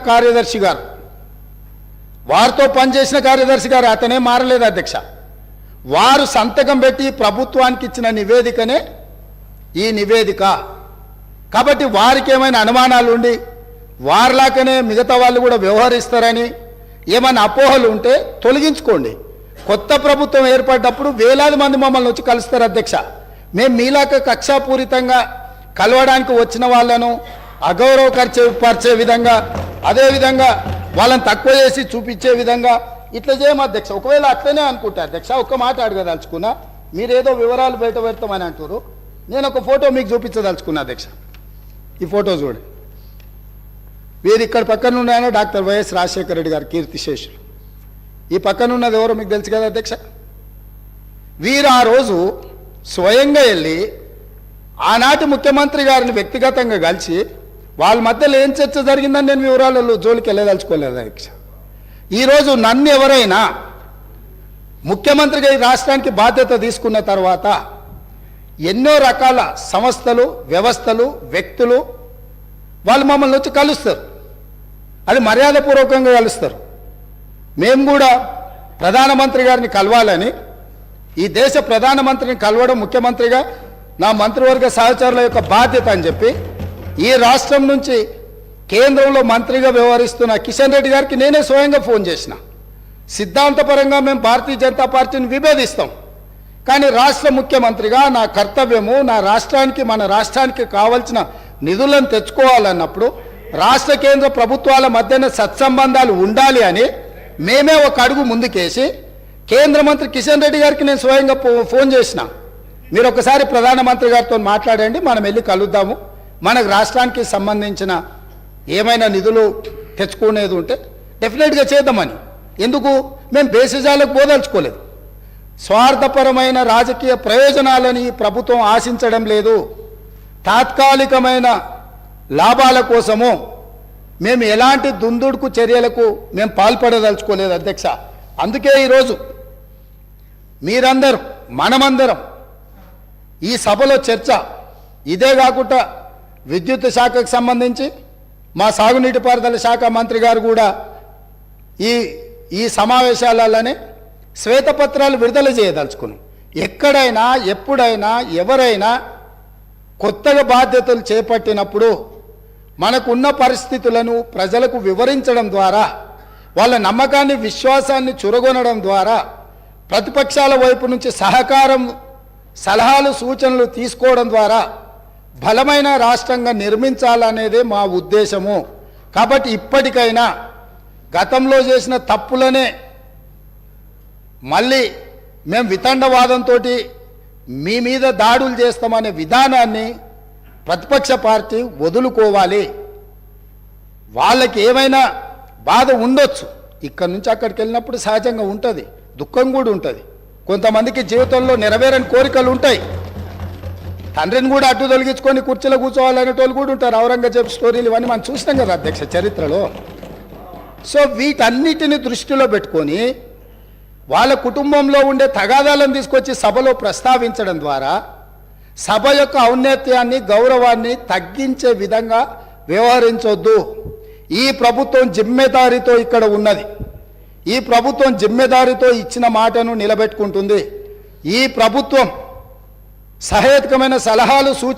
కార్యదర్శి గారు, వారితో పనిచేసిన కార్యదర్శి గారు, అతనే మారలేదు అధ్యక్ష. వారు సంతకం పెట్టి ప్రభుత్వానికి ఇచ్చిన నివేదికనే ఈ నివేదిక. కాబట్టి వారికి ఏమైనా అనుమానాలు ఉండి వారిలాగానే మిగతా వాళ్ళు కూడా వ్యవహరిస్తారని ఏమైనా అపోహలు ఉంటే తొలగించుకోండి. కొత్త ప్రభుత్వం ఏర్పడ్డప్పుడు వేలాది మంది మమ్మల్ని వచ్చి కలుస్తారు అధ్యక్ష. మేము మీలాక కక్షాపూరితంగా కలవడానికి వచ్చిన వాళ్ళను అగౌరవపరిచే విధంగా, అదేవిధంగా వాళ్ళని తక్కువ చేసి చూపించే విధంగా ఇట్లా చేయము అధ్యక్ష. ఒకవేళ అట్లనే అనుకుంటా అధ్యక్ష, ఒక్క మాట అడగదలుచుకున్నా. మీరేదో వివరాలు బయట పెడతామని అంటారు. నేను ఒక ఫోటో మీకు చూపించదలుచుకున్నా అధ్యక్ష. ఈ ఫోటో చూడండి. వీరు ఇక్కడ పక్కన ఉన్నాయన డాక్టర్ వైఎస్ రాజశేఖర రెడ్డి గారు, కీర్తిశేషులు. ఈ పక్కన ఉన్నది ఎవరో మీకు తెలుసు కదా అధ్యక్ష. వీరు ఆ రోజు స్వయంగా వెళ్ళి ఆనాటి ముఖ్యమంత్రి గారిని వ్యక్తిగతంగా కలిసి వాళ్ళ మధ్యలో ఏం చర్చ జరిగిందని నేను వివరాలలో జోలికి వెళ్ళదలుచుకోలేదు అధ్యక్ష. ఈరోజు నన్ను ఎవరైనా ముఖ్యమంత్రిగా ఈ రాష్ట్రానికి బాధ్యత తీసుకున్న తర్వాత ఎన్నో రకాల సంస్థలు, వ్యవస్థలు, వ్యక్తులు వాళ్ళు మమ్మల్ని వచ్చి కలుస్తారు. అది మర్యాదపూర్వకంగా కలుస్తారు. మేము కూడా ప్రధానమంత్రి గారిని కలవాలని, ఈ దేశ ప్రధానమంత్రిని కలవడం ముఖ్యమంత్రిగా నా మంత్రివర్గ సహచరుల యొక్క బాధ్యత అని చెప్పి ఈ రాష్ట్రం నుంచి కేంద్రంలో మంత్రిగా వ్యవహరిస్తున్న కిషన్ రెడ్డి గారికి నేనే స్వయంగా ఫోన్ చేసిన. సిద్ధాంతపరంగా మేము భారతీయ జనతా పార్టీని విభేదిస్తాం, కానీ రాష్ట్ర ముఖ్యమంత్రిగా నా కర్తవ్యము నా రాష్ట్రానికి, మన రాష్ట్రానికి కావాల్సిన నిధులను తెచ్చుకోవాలన్నప్పుడు రాష్ట్ర కేంద్ర ప్రభుత్వాల మధ్యన సత్సంబంధాలు ఉండాలి అని మేమే ఒక అడుగు ముందుకేసి కేంద్ర మంత్రి కిషన్ రెడ్డి గారికి నేను స్వయంగా ఫోన్ చేసిన. మీరు ఒకసారి ప్రధానమంత్రి గారితో మాట్లాడండి, మనం వెళ్ళి కలుద్దాము, మనకు రాష్ట్రానికి సంబంధించిన ఏమైనా నిధులు తెచ్చుకునేది ఉంటే డెఫినెట్గా చేద్దామని. ఎందుకు మేము బేసిజాలకు పోదలుచుకోలేదు. స్వార్థపరమైన రాజకీయ ప్రయోజనాలని ప్రభుత్వం ఆశించడం లేదు. తాత్కాలికమైన లాభాల కోసము మేము ఎలాంటి దుందుడుకు చర్యలకు మేము పాల్పడదలుచుకోలేదు అధ్యక్ష. అందుకే ఈరోజు మీరందరూ, మనమందరం ఈ సభలో చర్చ ఇదే కాకుండా విద్యుత్ శాఖకు సంబంధించి మా సాగునీటి పారుదల శాఖ మంత్రి గారు కూడా ఈ సమావేశాలలోనే శ్వేతపత్రాలు విడుదల చేయదలుచుకున్నాం. ఎక్కడైనా ఎప్పుడైనా ఎవరైనా కొత్తగా బాధ్యతలు చేపట్టినప్పుడు మనకున్న పరిస్థితులను ప్రజలకు వివరించడం ద్వారా, వాళ్ళ నమ్మకాన్ని, విశ్వాసాన్ని చురగొనడం ద్వారా, ప్రతిపక్షాల వైపు నుంచి సహకారం, సలహాలు, సూచనలు తీసుకోవడం ద్వారా బలమైన రాష్ట్రంగా నిర్మించాలనేదే మా ఉద్దేశము. కాబట్టి ఇప్పటికైనా గతంలో చేసిన తప్పులనే మళ్ళీ మేము వితండవాదంతో మీ మీద దాడులు చేస్తామనే విధానాన్ని ప్రతిపక్ష పార్టీ వదులుకోవాలి. వాళ్ళకి ఏమైనా బాధ ఉండొచ్చు, ఇక్కడి నుంచి అక్కడికి వెళ్ళినప్పుడు సహజంగా ఉంటుంది, దుఃఖం కూడా ఉంటుంది. కొంతమందికి జీవితంలో నెరవేరని కోరికలు ఉంటాయి. తండ్రిని కూడా అడ్డు తొలగించుకొని కుర్చీలో కూర్చోవాలనేటోళ్ళు కూడా ఉంటారు. ఔరంగజేబు స్టోరీలు ఇవన్నీ మనం చూసినాం కదా అధ్యక్ష చరిత్రలో. సో వీటన్నిటిని దృష్టిలో పెట్టుకొని వాళ్ళ కుటుంబంలో ఉండే తగాదాలను తీసుకొచ్చి సభలో ప్రస్తావించడం ద్వారా సభ యొక్క ఔన్నత్యాన్ని, గౌరవాన్ని తగ్గించే విధంగా వ్యవహరించొద్దు. ఈ ప్రభుత్వం జిమ్మెదారితో ఇక్కడ ఉన్నది. ఈ ప్రభుత్వం జిమ్మెదారితో ఇచ్చిన మాటను నిలబెట్టుకుంటుంది. ఈ ప్రభుత్వం సహేతుకమైన సలహాలు,